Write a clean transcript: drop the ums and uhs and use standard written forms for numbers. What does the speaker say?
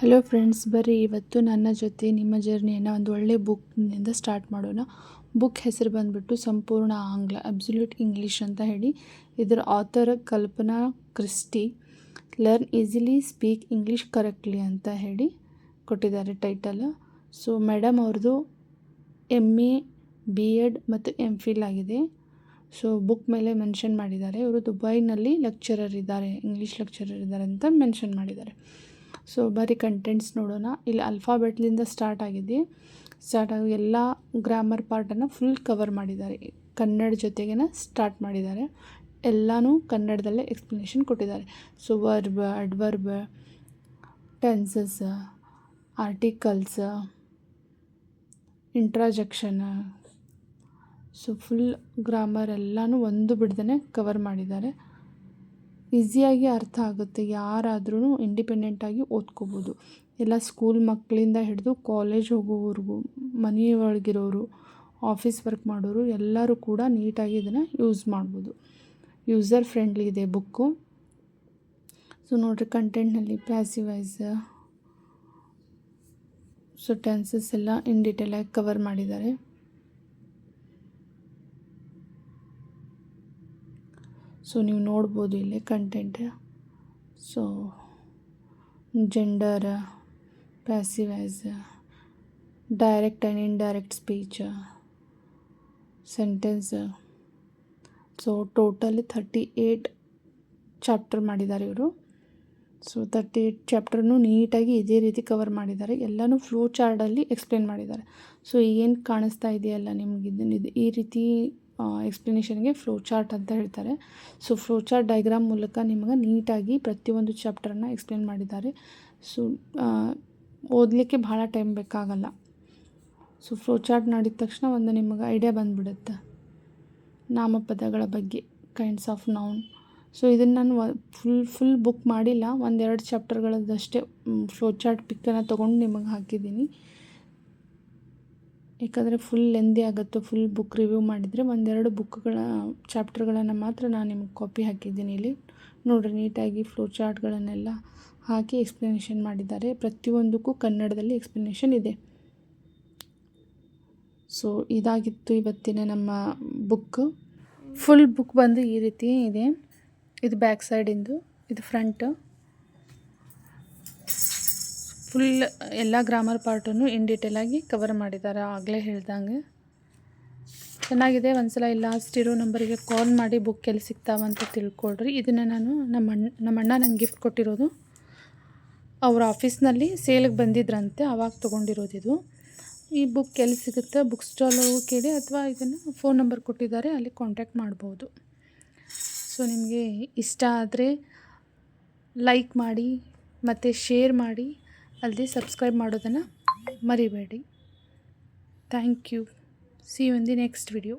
Hello friends, ಬರ್ರಿ ಇವತ್ತು ನನ್ನ ಜೊತೆ ನಿಮ್ಮ ಜರ್ನಿಯನ್ನು ಒಂದು ಒಳ್ಳೆ ಬುಕ್ನಿಂದ ಸ್ಟಾರ್ಟ್ ಮಾಡೋಣ. ಬುಕ್ ಹೆಸರು ಬಂದುಬಿಟ್ಟು ಸಂಪೂರ್ಣ ಆಂಗ್ಲ, ಅಬ್ಸಲ್ಯೂಟ್ ಇಂಗ್ಲೀಷ್ ಅಂತ ಹೇಳಿ. ಇದರ author Kalpana Christy. Learn easily speak English correctly ಅಂತ ಹೇಳಿ ಕೊಟ್ಟಿದ್ದಾರೆ ಟೈಟಲ್. ಸೊ ಮೇಡಮ್ ಅವ್ರದ್ದು MA B.Ed ಮತ್ತು MPhil ಆಗಿದೆ. ಸೊ ಬುಕ್ ಮೇಲೆ ಮೆನ್ಷನ್ ಮಾಡಿದ್ದಾರೆ, ಇವರು ದುಬೈನಲ್ಲಿ ಲೆಕ್ಚರರ್ ಇದ್ದಾರೆ, ಇಂಗ್ಲೀಷ್ ಲೆಕ್ಚರರ್ ಇದ್ದಾರೆ ಅಂತ ಮೆನ್ಷನ್ ಮಾಡಿದ್ದಾರೆ. ಸೊ ಬರೀ ಕಂಟೆಂಟ್ಸ್ ನೋಡೋಣ. ಇಲ್ಲಿ ಅಲ್ಫಾಬೆಟ್ಲಿಂದ ಸ್ಟಾರ್ಟ್ ಆಗಿ ಎಲ್ಲ ಗ್ರಾಮರ್ ಪಾರ್ಟನ್ನು ಫುಲ್ ಕವರ್ ಮಾಡಿದ್ದಾರೆ. ಕನ್ನಡ ಜೊತೆಗೇ ಸ್ಟಾರ್ಟ್ ಮಾಡಿದ್ದಾರೆ, ಎಲ್ಲನೂ ಕನ್ನಡದಲ್ಲೇ ಎಕ್ಸ್ಪ್ಲನೇಷನ್ ಕೊಟ್ಟಿದ್ದಾರೆ. So verb, adverb, tenses, articles, interjection, so full grammar ಎಲ್ಲನೂ ಒಂದು ಬಿಡ್ದೇ ಕವರ್ ಮಾಡಿದ್ದಾರೆ. ಈಸಿಯಾಗಿ ಅರ್ಥ ಆಗುತ್ತೆ, ಯಾರಾದ್ರೂ ಇಂಡಿಪೆಂಡೆಂಟಾಗಿ ಓದ್ಕೋಬೋದು. ಎಲ್ಲ ಸ್ಕೂಲ್ ಮಕ್ಕಳಿಂದ ಹಿಡಿದು ಕಾಲೇಜ್ ಹೋಗೋವರೆಗೂ, ಮನೆಯೊಳಗಿರೋರು, ಆಫೀಸ್ ವರ್ಕ್ ಮಾಡೋರು ಎಲ್ಲರೂ ಕೂಡ ನೀಟಾಗಿ ಇದನ್ನು ಯೂಸ್ ಮಾಡ್ಬೋದು. ಯೂಸರ್ ಫ್ರೆಂಡ್ಲಿ ಇದೆ ಬುಕ್ಕು. ಸೊ ನೋಡಿರಿ, ಕಂಟೆಂಟ್ನಲ್ಲಿ ಪ್ಯಾಸಿವ್ ವಾಯ್ಸ್, ಸೊ ಟೆನ್ಸಸ್ ಎಲ್ಲ ಇನ್ ಡೀಟೇಲಾಗಿ ಕವರ್ ಮಾಡಿದ್ದಾರೆ. ಸೊ ನೀವು ನೋಡ್ಬೋದು ಇಲ್ಲಿ content. So gender, passive voice, direct and indirect speech, sentence. So total 38 chapter ಮಾಡಿದ್ದಾರೆ ಇವರು. ಸೊ 38 ಚಾಪ್ಟರ್ನು ನೀಟಾಗಿ ಇದೇ ರೀತಿ ಕವರ್ ಮಾಡಿದ್ದಾರೆ. ಎಲ್ಲನೂ ಫ್ಲೋ ಚಾರ್ಟಲ್ಲಿ ಎಕ್ಸ್ಪ್ಲೇನ್ ಮಾಡಿದ್ದಾರೆ. ಸೊ ಏನು ಕಾಣಿಸ್ತಾ ಇದೆಯಲ್ಲ ನಿಮ್ಗೆ, ಇದು ಈ ರೀತಿ ಎಕ್ಸ್ಪ್ಲನೇಷನ್ಗೆ ಫ್ಲೋ ಚಾರ್ಟ್ ಅಂತ ಹೇಳ್ತಾರೆ. ಸೊ ಫ್ಲೋ ಚಾರ್ಟ್ ಡೈಗ್ರಾಮ್ ಮೂಲಕ ನಿಮಗೆ ನೀಟಾಗಿ ಪ್ರತಿಯೊಂದು ಚಾಪ್ಟರನ್ನು ಎಕ್ಸ್ಪ್ಲೇನ್ ಮಾಡಿದ್ದಾರೆ. ಸೊ ಓದಲಿಕ್ಕೆ ಭಾಳ ಟೈಮ್ ಬೇಕಾಗಲ್ಲ. ಸೊ ಫ್ಲೋ ಚಾರ್ಟ್ ನೋಡಿದ ತಕ್ಷಣ ಒಂದು ನಿಮಗೆ ಐಡಿಯಾ ಬಂದುಬಿಡುತ್ತೆ ನಾಮಪದಗಳ ಬಗ್ಗೆ, ಕೈಂಡ್ಸ್ ಆಫ್ ನೌನ್. ಸೊ ಇದನ್ನು ನಾನು ಫುಲ್ ಬುಕ್ ಮಾಡಿಲ್ಲ, 1-2 ಚಾಪ್ಟರ್ಗಳದ್ದಷ್ಟೇ ಫ್ಲೋ ಚಾರ್ಟ್ ಪಿಕ್ಕನ್ನು ತೊಗೊಂಡು ನಿಮಗೆ ಹಾಕಿದ್ದೀನಿ. ಯಾಕಂದರೆ ಫುಲ್ ಲೆಂದಿ ಆಗುತ್ತೆ. ಫುಲ್ ಬುಕ್ ರಿವ್ಯೂ ಮಾಡಿದರೆ 1-2 ಚಾಪ್ಟರ್ಗಳನ್ನು ಮಾತ್ರ ನಾನು ನಿಮಗೆ ಕಾಪಿ ಹಾಕಿದ್ದೀನಿ. ಇಲ್ಲಿ ನೋಡಿರಿ, ನೀಟಾಗಿ ಫ್ಲೋ ಚಾರ್ಟ್ಗಳನ್ನೆಲ್ಲ ಹಾಕಿ ಎಕ್ಸ್ಪ್ಲನೇಷನ್ ಮಾಡಿದ್ದಾರೆ. ಪ್ರತಿಯೊಂದಕ್ಕೂ ಕನ್ನಡದಲ್ಲಿ ಎಕ್ಸ್ಪ್ಲನೇಷನ್ ಇದೆ. ಸೊ ಇದಾಗಿತ್ತು ಇವತ್ತಿನ ನಮ್ಮ ಬುಕ್. ಫುಲ್ ಬುಕ್ ಬಂದು ಈ ರೀತಿ ಇದೆ. ಇದು ಬ್ಯಾಕ್ ಸೈಡಿಂದು, ಇದು ಫ್ರಂಟ್. ಫುಲ್ ಎಲ್ಲ ಗ್ರಾಮರ್ ಪಾರ್ಟನ್ನು ಇನ್ ಡೀಟೇಲಾಗಿ ಕವರ್ ಮಾಡಿದ್ದಾರೆ, ಆಗಲೇ ಹೇಳ್ದಂಗೆ. ಚೆನ್ನಾಗಿದೆ. ಒಂದ್ಸಲ ಲಾಸ್ಟ್ ಇರೋ ನಂಬರಿಗೆ ಕಾಲ್ ಮಾಡಿ ಬುಕ್ ಎಲ್ಲಿ ಸಿಗ್ತಾವಂತ ತಿಳ್ಕೊಳ್ರಿ. ಇದನ್ನು ನಾನು ನಮ್ಮ ಅಣ್ಣ ನಂಗೆ ಗಿಫ್ಟ್ ಕೊಟ್ಟಿರೋದು. ಅವ್ರ ಆಫೀಸ್ನಲ್ಲಿ ಸೇಲಿಗೆ ಬಂದಿದ್ರಂತೆ, ಆವಾಗ ತೊಗೊಂಡಿರೋದು ಇದು. ಈ ಬುಕ್ ಎಲ್ಲಿ ಸಿಗುತ್ತೆ, ಬುಕ್ ಸ್ಟಾಲ್ ಕೇಳಿ, ಅಥವಾ ಇದನ್ನು ಫೋನ್ ನಂಬರ್ ಕೊಟ್ಟಿದ್ದಾರೆ, ಅಲ್ಲಿ ಕಾಂಟ್ಯಾಕ್ಟ್ ಮಾಡ್ಬೋದು. ಸೊ ನಿಮಗೆ ಇಷ್ಟ ಆದರೆ ಲೈಕ್ ಮಾಡಿ ಮತ್ತು ಶೇರ್ ಮಾಡಿ, ಅಲ್ಲದೆ ಸಬ್ಸ್ಕ್ರೈಬ್ ಮಾಡೋದನ್ನು ಮರಿಬೇಡಿ. Thank you. See you in the next video.